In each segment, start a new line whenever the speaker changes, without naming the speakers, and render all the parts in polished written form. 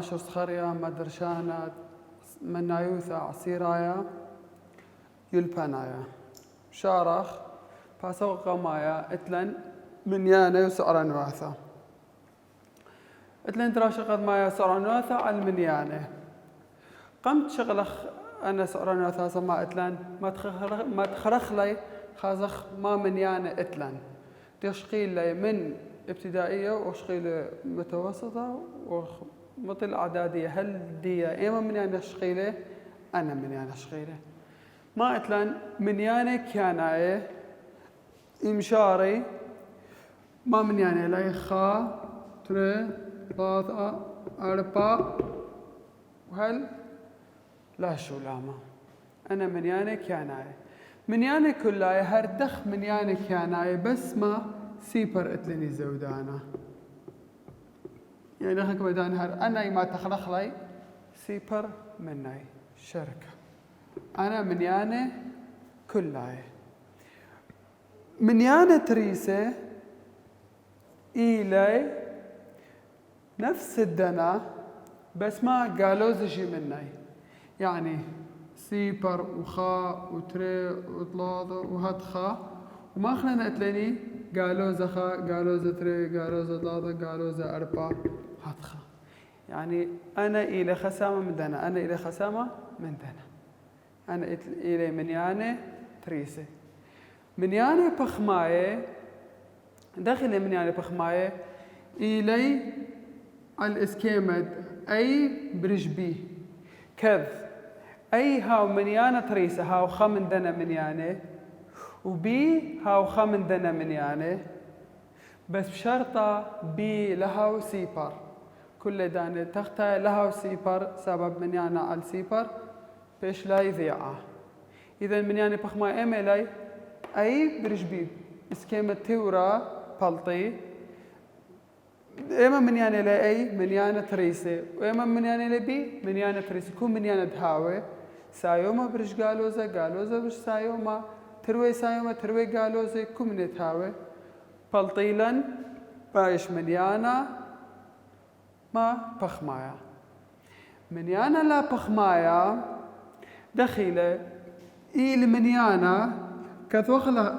عشر صخريا مدرشانات منايوثا عصيرايا يلبانايا شارخ فاسوق مايا اتلن منيانا يسعرن واثا اتلن تراشقت مايا سعرن واثا على المنيانة قمت شغلخ أنا سعرن واثا سما اتلن ما تخرخ لي خازخ ما منيانة اتلن تشقيل لي من ابتدائية وشقيلة متوسطة ومثل إعدادية هل دي إيما منيانة شقيلة أنا منيانة شقيلة ما اتلن منيانة كياناية إمشاري ما منيانة لي خا تري ثلاثة أربعة وهل لا شو لاما أنا منيانة كياناية منيانة كلها هردخ منيانة كياناية بس ما سيبر اتلني زودانا يعني هيك بدان هر أنا ما تخلخ لي سيبر مني شركة أنا منيانة كلها منيانة تريسة إيلي نفس الدنا بس ما قالوا زشي مني يعني سيبر وخا وتري وطلاضة وهدخا وما خلنا اتلني قالوا زخا قالوا زتري قالوا زطلاضة قالوا زأربع هدخا يعني أنا إلى خسامة من دنا أنا إلى خسامة من دنا أنا إلى منيانة تريسة منيانة بخماية داخل منيانة بخماية إلي الإسكيمد أي برجبي كذ أي هاو منيانة تريسة هاو خمن دنا منيانة وبي هاو خمن دنا منيانة بس بشرطة بي لهاو سيبر كل دانة تختار لهاو سيبر سبب منيانة على السيبر بيش لا يذيعه إذا منيانة بخما إيميلي أي برجبي إسكيمة تورا بلطي إما منيانة لأي منيانة تريسة وإما منيانة لبي منيانة تريسة كون منيانة دهاوة سايوما برج قالوزة برج سايوما تروي سايوما تروي قالوزة كون منيانة دهاوة بلطيلا بايش منيانة ما بخمايا منيانة لا بخمايا دخيلة إيل منيانة كثوخلة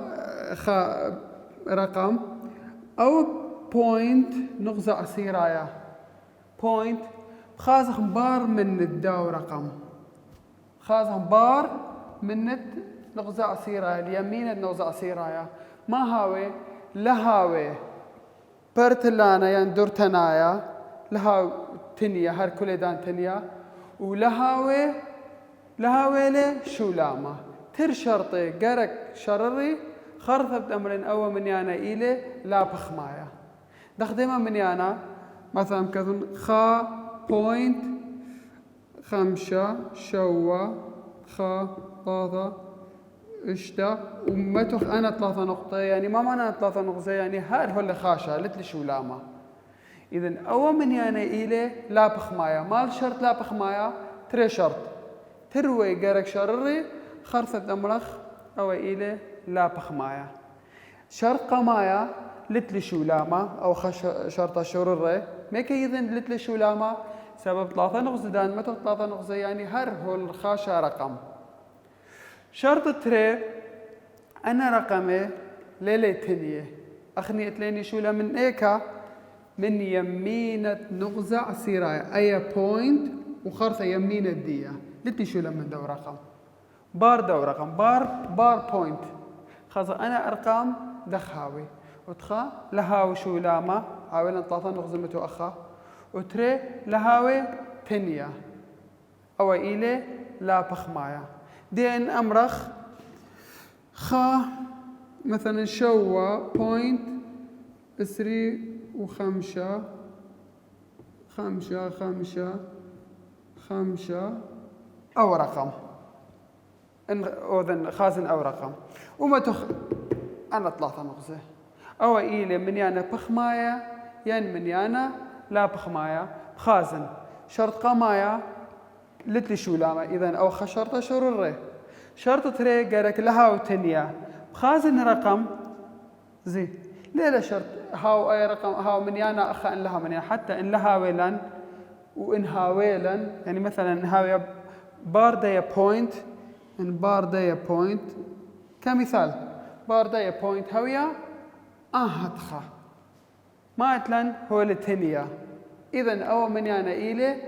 رقم أو بوينت نغزة عصيرايا بوينت خازخ بار من الداو رقم خازخ بار من نغزة عصيرايا اليمين نغزة عصيرايا ما هاوي لهاوي برتلانا يعني دورتنايا لهاو تنيا هر كل دان تنيا ولهاوي له شو لاما تر شرطي قرك شرري خرثب أمرين أو منيانا إلي لا بخمايا دخديما منيانا مثلا كذن خا بوينت خمسة شوا خا ثلاثة اشتا ومتوخ أنا 3 نقطة يعني ما معنى 3 نقطة يعني هاد هو اللي خاشة لتلي شو لاما إذن أو منيانا إلي لا بخمايا مال شرط لا بخمايا تري شرط تروي قرك شرري خرثب أمرخ أو إلي لا بخمايا شرط قمايا لتلي شولاما أو شرطة شررة ميكي يذن لتلي شولاما سبب 3 نغزة دان متو 3 نغزة يعني هر هو الخاشة رقم شرط تري أنا رقمي ليلة تنية أخني اتليني شولا من إيكا من يمينة نغزة عصيرايا أي بوينت وخرطة يمينة دية لتلي شولا من دو رقم بار دو رقم بار بوينت خاصة أنا أرقام دخاوي وتخا لهاوي شو لاما هاوي 3 نغزة متو أخا وتري لهاوي تنيا أو إيلي لا بخمايا دين أمرخ خا مثلا شوا بوينت 3 و5 5 أو رقم أوذن خازن أو رقم وما أنا 3 نغزة أو إيلي منيانا بخمايا ين منيانا لا بخمايا خازن شرط قمايا لتلي شو لاما إذن أو خشرطة شرورة شرط تري قالك لها وتنيا خازن رقم زي ليه شرط هاو أي رقم هاو منيانا أخا إن لها منيانا حتى إن لها ولن وإنهاويلا يعني مثلا هاوية باردية بوينت إن باردية بوينت كمثال باردية بوينت هاوية هتخا ما أتلن هو لتنيا إذن أو من يعني إيلي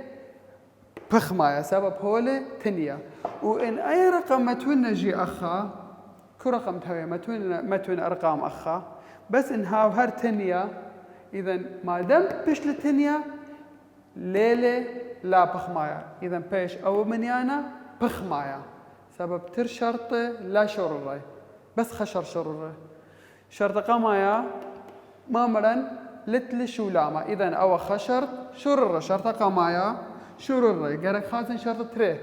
بخمايا سبب هو لتنيا وإن أي رقم متون نجي أخا كل رقم تهوية متون أرقام أخا بس إن هاو هر تنيا إذن ما دام بيش لتنيا ليلة لا بخمايا إذن بيش أو من يعني بخمايا سبب تر شرطة لا شررة بس خشر شررة شرطة قمايا مامرا لتل شولاما إذن أو خشرت شررة شرطة قمايا شررة قالك خازن شرطة تري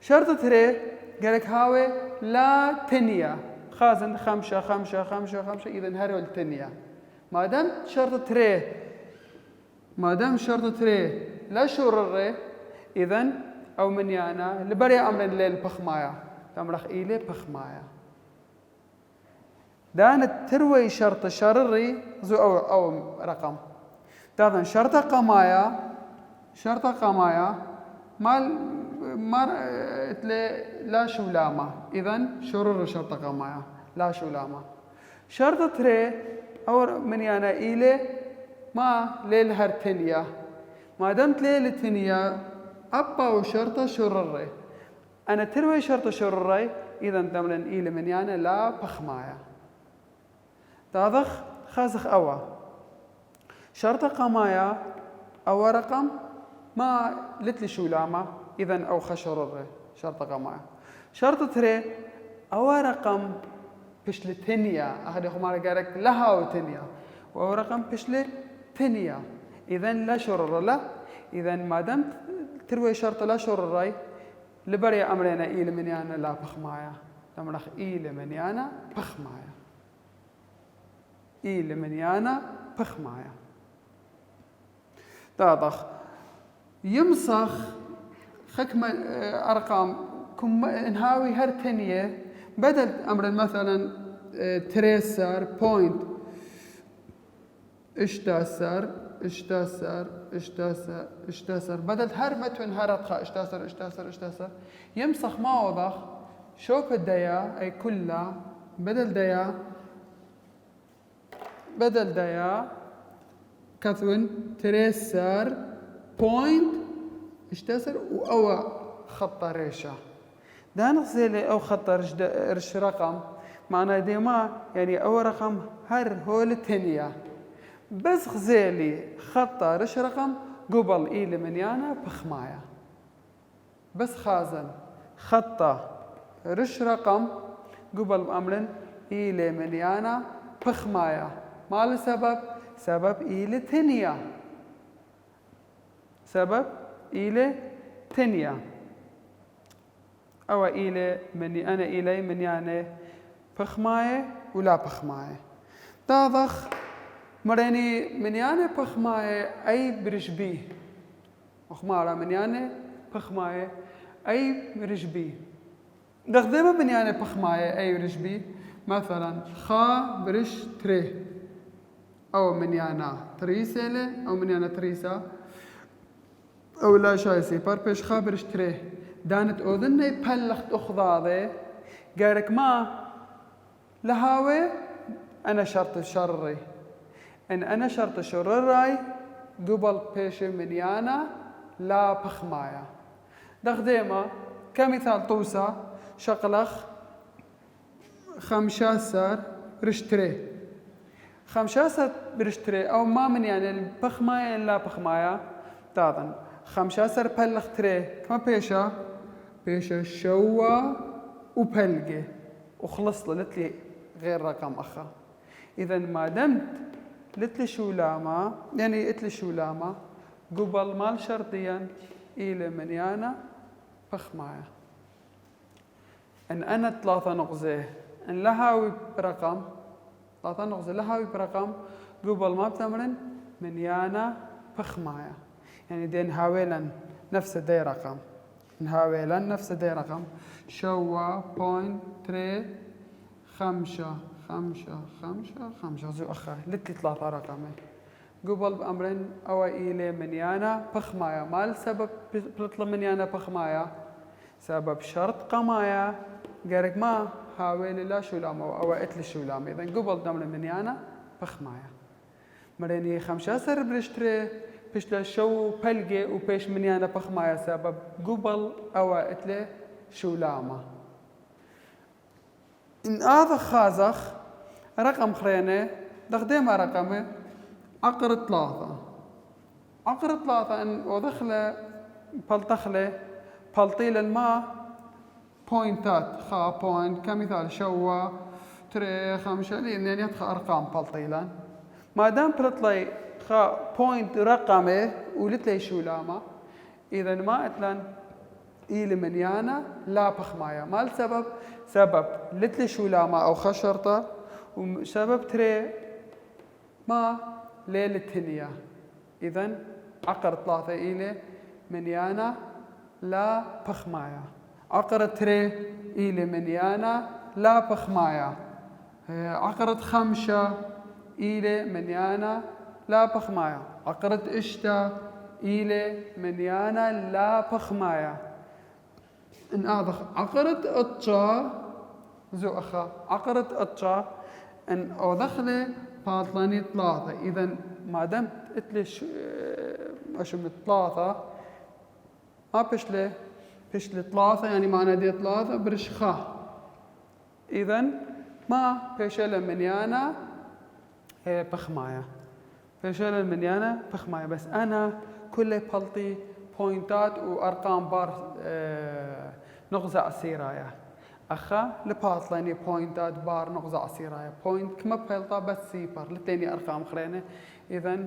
شرطة تري قالك هاوي لا تنيا خازن خمسة إذن هرو التنيا ما دام شرطة تري لا شررة إذن أو من يانا لبري أمر الليل بخمايا تمرخ إيلي بخمايا دانت تروي شرط شرري زو أو رقم تاذن شرطة قمايا مال لا شولامة إذن شرر شرطة قمايا لا شولامة شرطة تري أو من يانا إيلي ما ليل هرتنيا ما دمت ليل تنيا أبا وشرطة شرري أنا تروي شرطة شرري إذن تمرن إيلي من يانا لا بخمايا تاذخ خازخ أوا شرطة قمايا أو رقم ما لتلي شولاما إذن أو خشرر شرطة قمايا شرطة تري أو رقم بشل تنيا أخذ يخو مالا قالك لها وتنيا وأو رقم بشل تنيا إذن لا شرر لا إذن ما دام تروي شرطة لا شرر لبري أمرنا إيل من يانا لا بخمايا تمرخ إيل من يانا بخمايا إيل من يانا بخمايا تاضخ يمسخ خكمة أرقام كم انهاوي هر تنية بدل أمر مثلا تريسر بوينت اشتاسر بدل هر متون هرتخا اشتاسر يمسخ ما وضخ شوك الديا أي كلها بدل ديا كثون تريسر بوينت اشتاسر وأو خط ريشة ده نغزيلي أو خط رش رقم معناه ديما يعني أو رقم هر هول تنيا بس غزيلي خط رش رقم قبل إيلي منيانا بخمايا بس خازن خط رش رقم قبل أمرن إيلي منيانا بخمايا ما سبب إيلي تنيا إيلي تنيا أو إيلي مني أنا إيلي من يعني بخماية ولا بخماية تاضخ مريني من يعني بخماية أي برشبي وخمارة من يعني بخماية أي برشبي دخدمة من يعني بخماية أي برشبي مثلا خا برش تري أو من يعني تريسة أو من يعني تريسة أو لا شايسي باربش خابرش تري دانت أذني بلخت أخضاضي قالك ما لهاوي أنا شرط شرري إن أنا شرط شرري قبل بيش منيانا لا بخمايا دخديما كمثال طوسة شقلخ 15 رشتري 15 برشتري أو ما من يعني بخمايا لا بخمايا تاضن 15 بلخ تري كما بيشا شوا وبلقي وخلص لتلي غير رقم أخا إذا ما دمت لتلي شولاما يعني اتلي شولاما قبل مال شرطيا إلى منيانا بخمايا إن أنا 3 نقزة إن لهاوي برقم 3 نقزة لهاوي برقم قبل ما بتمرن منيانا بخمايا يعني دي نهاويلا نفس دي رقم نهاويلا نفس دي رقم شوا بوينت تري 5 زو أخا لتلي 3 رقمي قبل بأمرن أو إلي منيانا بخمايا مال سبب بلطل منيانا بخمايا سبب شرط قمايا قرق ما هاويلي لا شولام أو إتل شولام إذن قبل دمر منيانا بخمايا مريني 15 برشتري بيش شو بلقي وبيش منيانا بخمايا سبب قبل أو إتل شولاما إن هذا خازخ رقم خرينه دخديما رقمه عقر 3 عقر 3 إن ودخله بلطخله بلطيل الماء بوينتات خا بوينت كمثال شوا تري 5 لين يدخل أرقام بلطيلا ما دام بلطلي خا بوينت رقمه ولتلي شولاما إذا ما أتلن إلي منيانا لا بخمايا مال سبب لتلي شولاما أو خشرطة وسبب تري ما ليلة هنية إذن عقر 3 إلي منيانا لا بخمايا عقر تري إلي منيانا لا بخمايا عقرة 5 إلي منيانا لا بخمايا عقرة إشتا إلي منيانا لا بخمايا إن هذا عقرة أطشا زو أخا عقرة أطشا إن أدخله باطلاني 3 إذا ما دام اتلش أشم 3 ما بشله 3 يعني معنى دي 3 برشخا إذا ما بشله منيانا بخمايا بشله منيانا بخمايا بس أنا كل بلطي بوينتات وأرقام بار نغزة عسيرايا أخا لباطلاني بوينتات بار نغزة عسيرايا بوينت كما بيلطا بس سيبر لتاني أرقام خرينة إذا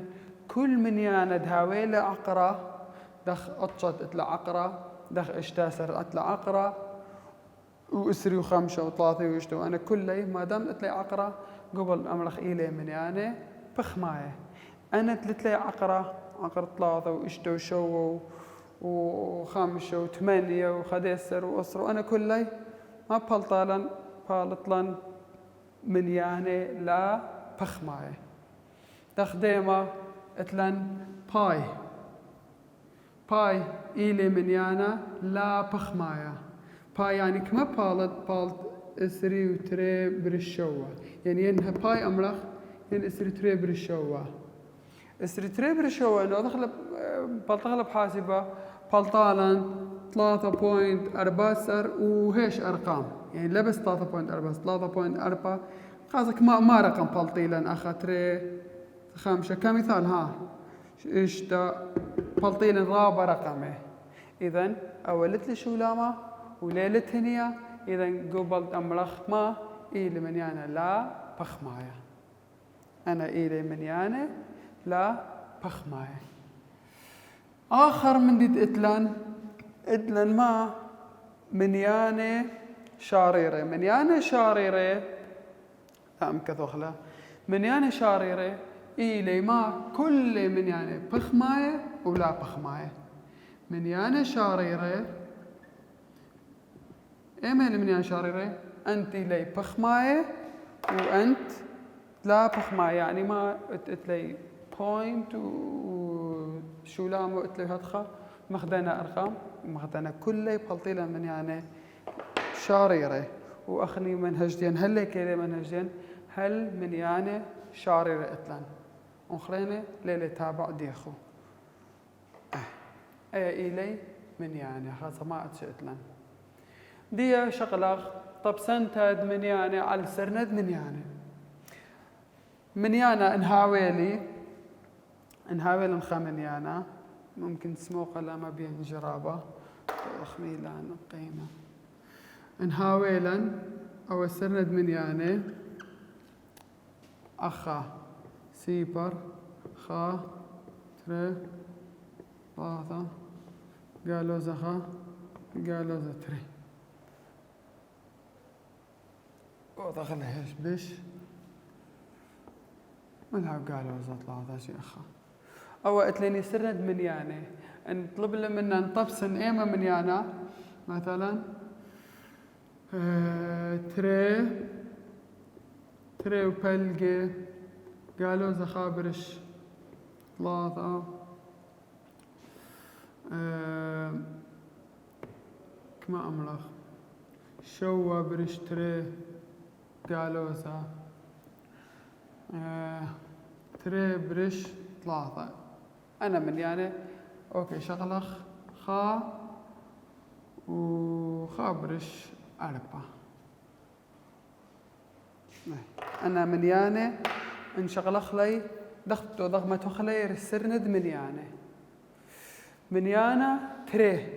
كل منيانا دهاويلة عقرة دخ أطشت اتلا عقرة دخ اشتاسر اتلا عقرة واسري 5 و3 ويشتو أنا كلي ما دام اتلي عقرة قبل أمرخ إلي منيانة بخماية أنا تلتلي عقرة 3 واشتو شو و5 و8 وخديسر وأسر وأنا كلي ما بالطلن منيانة لا بخماية تخديمة اتلن باي إلي منيانا لا بخمايا باي يعني كما بالت اسري وتري برشوة يعني ينها باي أمرخ ين اسري تري برشوة اسري تري برشوة إنه بلتغلب حاسبة بلطالن 3.4 وهيش أرقام يعني لبس 3.4 قصدك ما رقم بلطيلا أخا تري 5 كمثال ها إشتا بلطيل رابع رقمه إذن أولت لي شولاما وليلة هنية إذن قبل أمرخ ما إلي منيانا لا بخمايا أنا إلي منيانا لا بخمايا آخر من ديت إتلان ما منيانا شاريرة أم كثوخلا منيانا شاريرة إلي ما كل منيانا بخماية ولا بخماية منيانا شاريرة إيما منيانا شاريرة أنت لي بخماية وأنت لا بخماية يعني ما اتلي بوينت وشولام واتلي هدخة مخدنا أرقام مخدنا كل بلطيلة منيانا شاريرة وأخني منهجدين هل لي كيلي منهجدين هل منيانا شاريرة اتلان وخرينا ليلة تابع ديخو أي إلي منيانا خاصة ما أتشئتلن دي شغلة طب سنتاد منيانا على سرند منيانا انهاويلي نخا منيانا ممكن تسموق لما بين جرابة خميلان قيمة انهاويلا أو سرند منيانا أخا سيبر خا تري 3 قالوا زخا قالوا زتري ودخلها هيش بش ملعب قالوا زطلع ذا شي أخا أو اتليني سرد منيانة نطلب لنا منا نطبسن إيما منيانا مثلا تري وبلقي قالوا زخابرش 3 كما أملخ شوا برش تري قالوزا تري برش 3 أنا من يعني أوكي شغلخ خا وخا برش 4 أنا من يعني انشغلخ لي ضغط ضغمة خلي السرند من يعني تري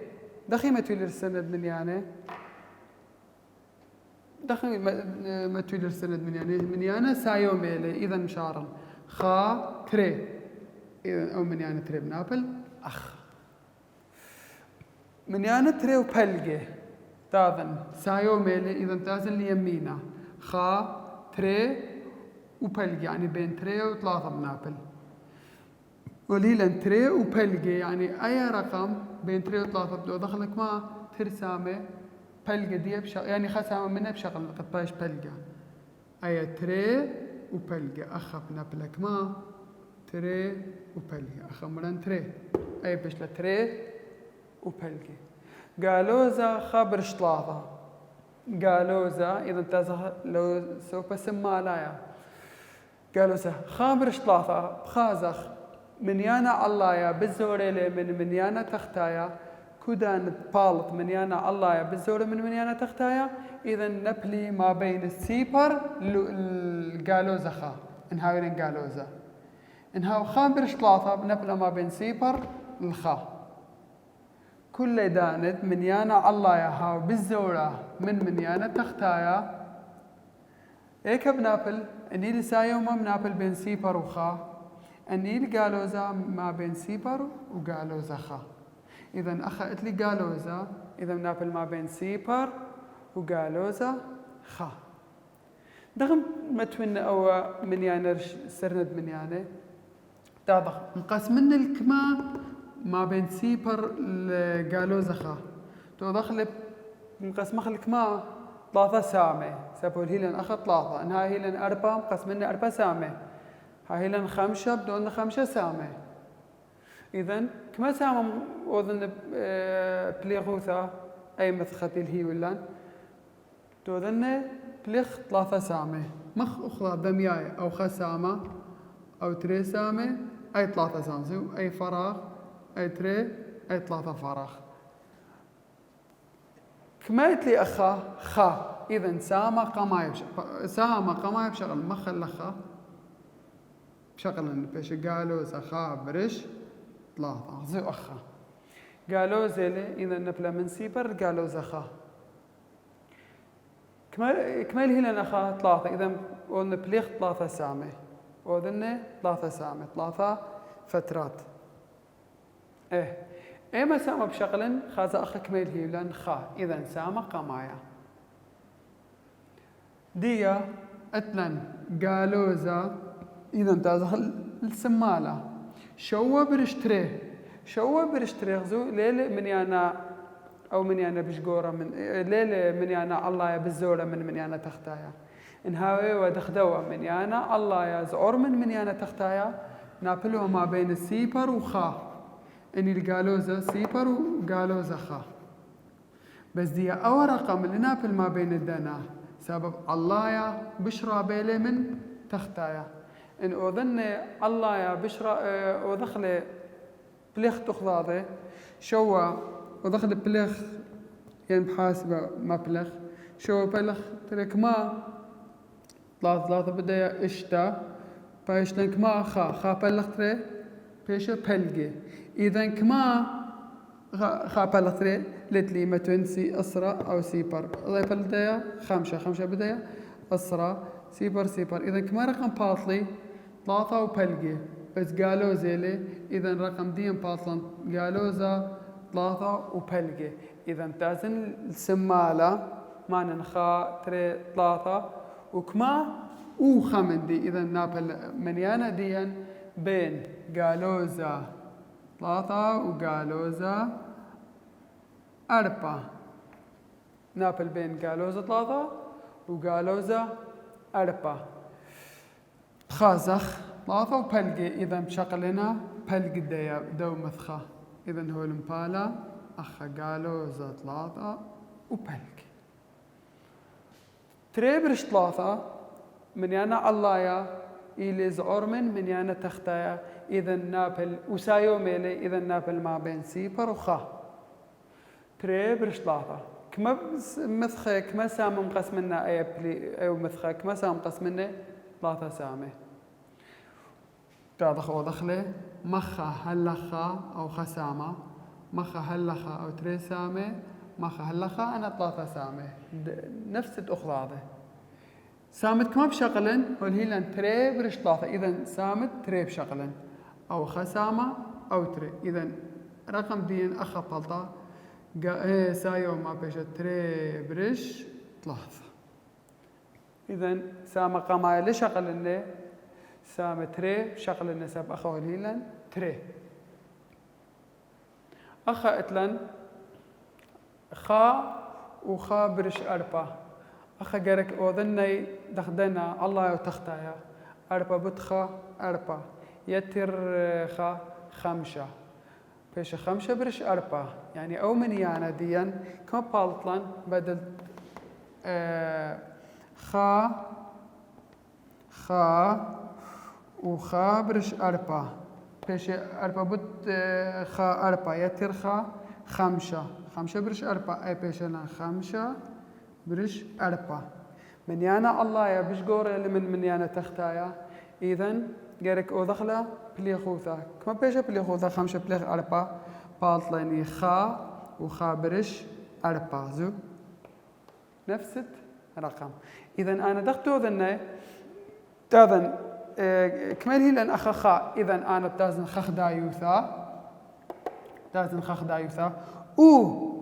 دخي ما تولي السند من يعني دخي ما تولي السند من يعني سايو ميلي إذا مشارن خا تري إذا أو من يعني تري بنابل أخ من يعني تري وبلجي تاذن سايو ميلي إذا تازن لي يمينا خا تري وبلجي يعني بين تري و3 بنابل وليلا تري وبلجي يعني أي رقم بين تري و3 بدو دخلك ما ترسامه بلجي دي يعني خسامة منها بشغل قد باش بلجي أي تري وبلجي أخا بنابلك ما تري وبلجي أخا مران تري أي بشلا تري وبلجي قالوزا خبرش 3 قالوزا إذا انتزه لو سوف سما لايا قالوزا خبرش 3 بخازخ من يانا الله يا بالزوري لي من يانا تختايا كودان بالط من يانا الله يا بالزوري من يانا تختايا إذا نبلي ما بين السيبر القالوزا خا انهاوين قالوزا انهاو خابرش 3 بنبلا ما بين سيبر الخا كل داند من يانا الله يا هاو بالزورة من يانا تختايا ايك بنابل اني لسايو ما بنابل بين سيبر وخا اني قالوزا ما بين سيبر وقالوزا خا اذا اخذت لي قالوزا اذا بنابل ما بين سيبر وقالوزا خا دغم متون او من يانا سرند من يانا تاضخ نقص من الكما ما بين سيبر لقالوزا خا تو دخل نقص مخلك ما 3 سامة سبول هيلن أخذ 3 إنها هيلن 4 مقسم منها 4 سامة ها هيلن 5 بدون 5 سامة إذن كما سامة وذن بليغوثا أي مثختي الهي ولان تو ذن بليغ 3 سامة مخ أخرى دمياي أو خسامة أو 3 سامة أي 3 سامة أي فراغ أي تري أي 3 فراغ كمالت لي أخا خا إذا سامة قماي بشغل مخل لخا بشغل بيش قالوا خا برش 3 زي أخا قالوا زيلي إذا نبلا من سيبر قالوا زخا كمال هنا أخا 3 إذا ونبليغ 3 سامة وذن 3 سامة 3 فترات إيه ما سامة بشغل خازا أخا كميل هيلان خا إذا سامة قمايا ديا أتلن قالوزا إذا تازخل السمالة شوا برشتري غزو ليلة من يانا أو من يانا بشقورة من ليلة من يانا الله يا بالزورة من يانا تختايا انهاوي ودخدوة من يانا الله يا زعور من يانا تختايا نابلوها ما بين السيبر وخا اني القالوزة سيبر وقالوزة خا بس دي أول رقم اللي نابل ما بين الدنا سبب الله يا بشرى بيلي من تختايا إن أظن الله يا بشرى ودخل بليخ تخضاضي شوا ودخل بليخ يعني بحاسبة ما بليخ شوا بليخ ترك ما 3 بداية اشتا بايش لنك ما خا بليخ تري بيش بلجي إذا كما خا بليخ تري لتلي ما تنسي أسرة أو سيبر ضيف البداية 5 بداية أسرة سيبر إذا كما رقم باطلي 3 وبلجي بس قالوا زيلي إذا رقم دين باطلن قالوزا 3 وبلجي إذا تازن السمالة ما ننخا تري 3 وكما وخمندي إذا نابل منيانا ديا بين قالوزا 3 وقالوزا 4 نابل بين قالوزا 3 وقالوزا 4 خازخ ثلاثة وبلقي إذا بشغلنا بلقي دو مثخة إذا هو المبالا أخا قالوا زا ثلاثة وبلقي تريبرش ثلاثة من يانا علايا إلي زعرمن من يانا تختايا إذا نابل وسايو ميلي إذا نابل ما بين سيبر وخا تريبرش ثلاثة كما مثخة كما سام مقسمنا أي مثخة كما سام مقسمنا ثلاثة سامة تعرف خو دخله مخا هلخا أو خسامة مخا هلخا أو تري سامة مخا هلخا أنا ثلاثة سامة نفس الأخذ هذا سامت كما بشغلن والهيلن تري برش ثلاثة إذا سامت تري بشغلن أو خسامة أو تري إذا رقم دين أخا بلطة سايو ما بيش تري برش ثلاثة إذا سامة قماية لشغلن سامة تري شغل النسب أخا والهيلن تري أخا إتلن خا وخا برش أربا أخا جرك أوذني دخدنا الله يتختايا أربا بتخا أربا يتر خا خمسة بيش خمسة برش أربا يعني أو من يانا ديان كم بالطلن بدل خا وخا برش أربا بيش أربا بت خا أربا يتر خا خمسة برش أربا أي بيشنا خمسة برش أربا من يانا الله يا بش قوري اللي من يانا تختايا إذن جارك أو دخلة بليخوثا كما بيش بليخوثا خمسة بليخ أربا باطليني خا وخا برش أربا زو نفس رقم إذن أنا دختو ذني تاذن كمال هي لأن أخا خا إذا أنا تازن خخ دايوثا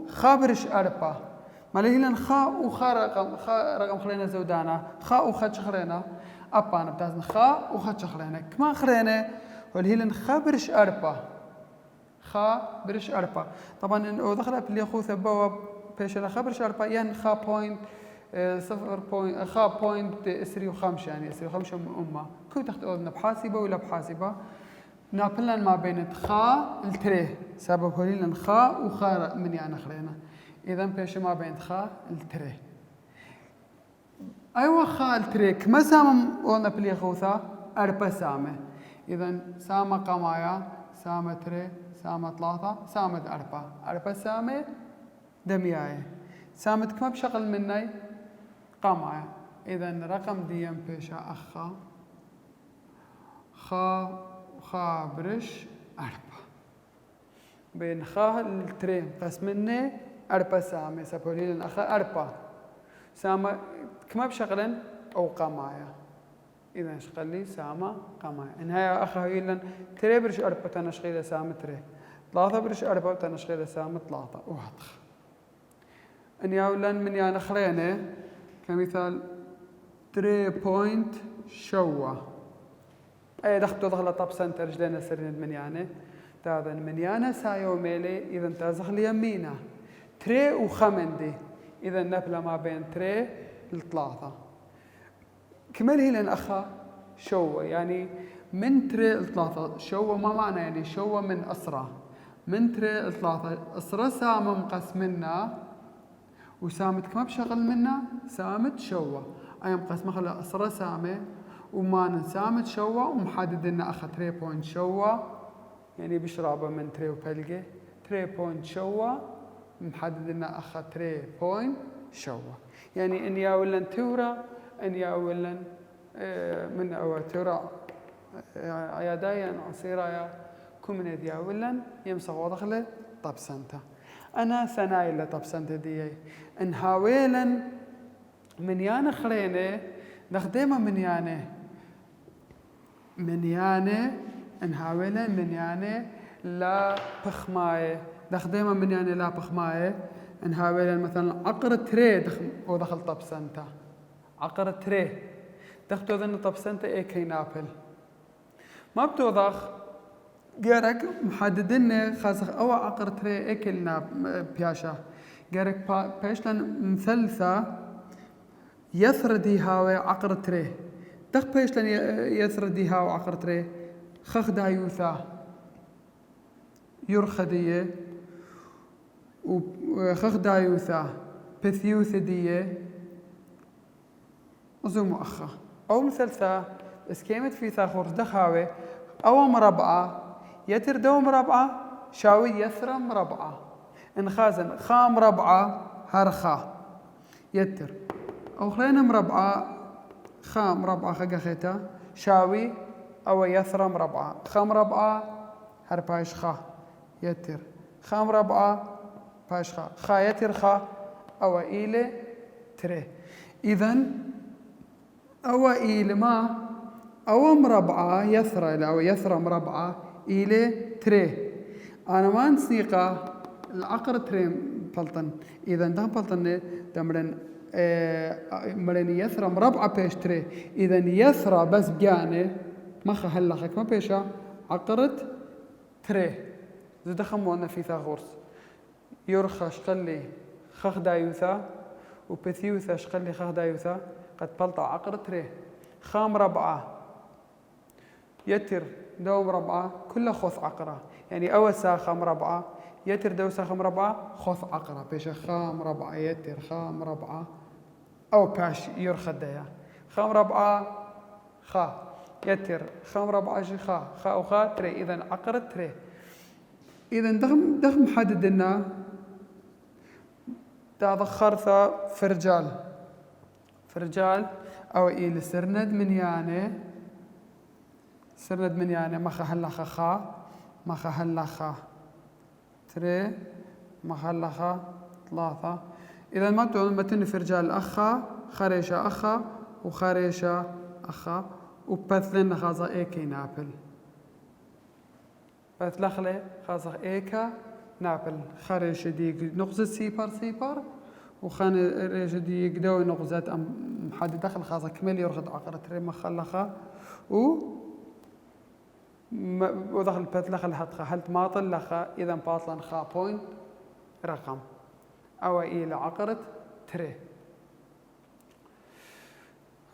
خابرش أربا ما لي لأن خا وخا رقم خلينا زودانا خا وخا شخرينا أبا أنا تازن خا وخا شخرينا كما خرينا والهي لأن خابرش أربا خا برش أربا طبعا إن دخل بلي خوثة بوا بيشنا خابرش أربا يعني خا بوينت صفر بوينت خا بوينت اسري وخمسة يعني اسري وخمسة أمة كو تحت أذن بحاسبة ولا بحاسبة نابلن ما بين خا التري سبب هولي لن خا وخا من يعني خلينا إذا بيش ما بين خا التري أيوة خا التري كما سام قلنا بلي خوثة أربع سامة إذا سامة قمايا سامة تري سامة ثلاثة سامة أربع سامة دمياي سامة كما بشغل مني قمايا إذا رقم ديم بيشا أخا خا برش أربعة بين خا الترين قسمني أربعة سامة سبولين أخا أربعة سامة كما بشغلن أو قمايا إذا شغلي سامة قمايا إنها أخا هيلن تري برش أربعة تنشغيل سامة تري ثلاثة برش أربعة تنشغيل سامة ثلاثة واضح إن ياولن من يعني خلينا كمثال 3 بوينت شوا أي دخلتو دخلة طب سنتر جلنا سرين من يعني تاذن من يعني سايو ميلي إذا تازخ يمينا تري وخمندي إذا نبلة ما بين تري الثلاثة كمل هي لأن أخا شوا يعني من تري الثلاثة شوا ما معنى يعني شوا من أسرة من تري الثلاثة أسرة سامة مقسمنا وسامت كما بشغل منا سامت شوا أي مقسمة خلا أسرة سامة وما سامت شوا ومحدد لنا أخا 3 بوينت شوا يعني بشرابة من تري وبلقة 3 بوينت شوا محدد لنا أخا 3 بوينت شوا يعني إن ياولن تورا إن ياولن من أو تورا عيادايا عصيرة كمن ياولن يمسخ وضخله طب سنتا أنا سنايلة طب سنتا دي إن هاويلن من يانا خلينا نخدمها من يانا نحاولها من يانا لا بخماية نخدمها من يانا لا بخماية نحاولها مثلا عقر تري ودخل طب سنتا عقر تري دخلتو ذن طب سنتا اي كي نابل ما بتوضخ جارك محددين خاصة أو عقر تري اي كي بياشا جارك بيشلن مثلثة يثردي هاوي عقر تري دخ بيش لن يثرديها وعقرت ري خخ دايوثا يرخدية وخخ دايوثا بثيوث دية وزو مؤخة أو مثل ثا اسكيمت في ثا خورس دخاوي أو مربعة يتر دو مربعة شاوي يثرى مربعة انخازن خا مربعة هرخا يتر أو خلينا مربعة خا مربعة خقخيتا شاوي أو يثرى مربعة خا مربعة هربايش خا يتر خا مربعة بايش خا خا يتر خا أو إيلي تري إذن أو إيلي ما أو مربعة يثرى أو يثرى مربعة إيلي تري أنا ما نسيقة العقر تري بلطن إذا ده بلطن دمرن مرن يثرى مربعة بيش تري إذا يثرى بس بجاني ما خهلخك ما بيشا عقرت تري زي دخمونا في ثاغورس يرخش قلي خخ دايوثا وبثيوثا شقلي خخ دايوثا قد بلطع عقرت تري خام ربعة يتر دو مربعة كلها خوث عقرة يعني أول ساخة مربعة يتر دو ساخة مربعة خوث عقرة بيش خام ربعة يتر خام ربعة أو باش يرخد ديا خام ربعة خا يتر خام ربعة جي خا وخا تري إذن عقرة تري إذن دخم محدد لنا تذخرث فرجال أو إيل سرند من يعني ما خهلخ خا ما خهلخ تري ما خهلخ ثلاثة إذا ما تقول متن فرجال أخا خريشة أخا وخريشة أخا وبثلن خاصة إيكي نابل بثلخلي خاصة إيكا نابل خريشة ديك نقزة سيبر وخريشة ديك دو نقزة أم محدد دخل خاصة كمل يرخد عقرة تري ما خلخا ودخل بثلخ الحطخة هلت ماطل لخا إذا باطلن خا بوينت رقم أو إلى عقرة تري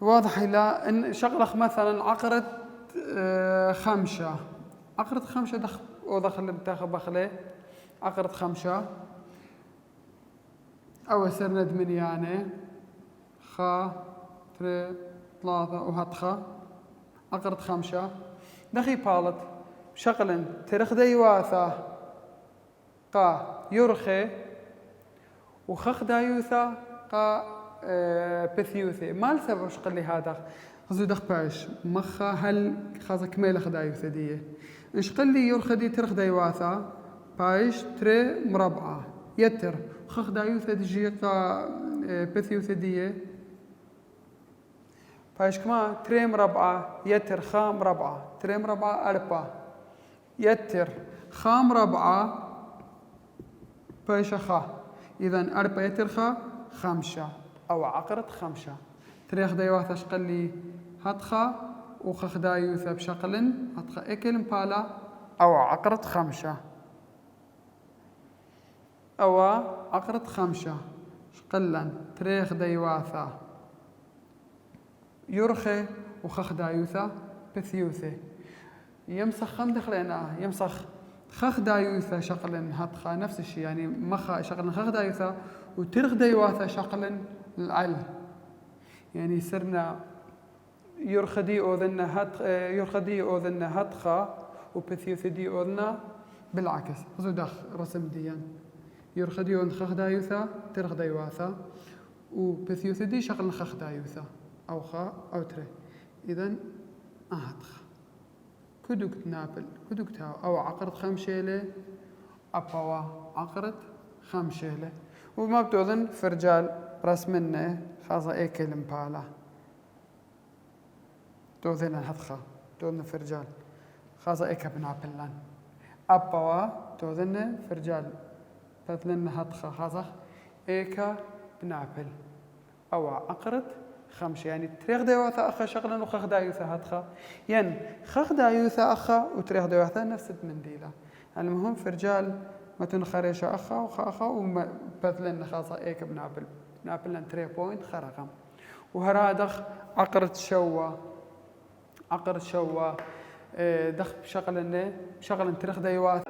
واضح إلى إن شغلخ مثلا عقرة خمسة عقرة خمسة ودخل بتاخب بخلي عقرة خمسة أو سرند من يعني خا تري ثلاثة وهتخا عقرة خمسة دخي بالت شغلا ترخدي واثا قا يرخي وخخ دايوثا قا بثيوثي ما السبب شقلي هذا خذوا دخ باش مخا هل خاصة كميل خدايوثا دي انشقلي يرخدي ترخدي واثا باش تري مربعة يتر خخ دايوثا دي قا بثيوثا دي باش كما تري مربعة يتر خام مربعة تري مربعة أربعة يتر خام مربعة باش خا إذا أربعة يتر خا خمسة أو عقرة خمسة تريخ دايوثا شقلي هتخا وخخ دايوثا بشقل هتخا إكل مبالا أو عقرة خمسة أو عقرة خمسة شقلا تريخ دايوثا يرخي وخخ دايوثا بثيوثي يمسخ خم دخلنا يمسخ خخ دايوثا شقل هتخا نفس الشيء يعني مخا شقل خخ دايوثا وترخ دايوثا شقل العل يعني صرنا يرخدي أذن هتخا وبثيوثدي أذنا بالعكس خذوا دخ رسم ديان يرخدي أذن خخ دايوثا ترخ دايوثا وبثيوثدي شقل خخ دايوثا أو خا أو تري إذن هتخا كدوك نابل كدوك تاو أو عقرت خمشيلة أبوا عقرت خمشيلة وما بتوذن فرجال رسمنا خاصة إيكل مبالا توذن هتخا توذن فرجال خاصة إيكا بنابلان أبوا توذن فرجال بثلن هتخا خاصة إيكا بنابل أو عقرت خمسة يعني تريخ دايوثا أخا شغلا وخخ دايوثا هتخا ين خخ دايوثا أخا وتريخ دايوثا نفس المنديلة المهم فرجال ما تنخريش أخا وخا أخا وبثلن خاصة إيكا بنابل نابلن 3 بوينت خرقم وهرادخ عقرة شوا عقر شوا دخ بشغل ترخ ديوات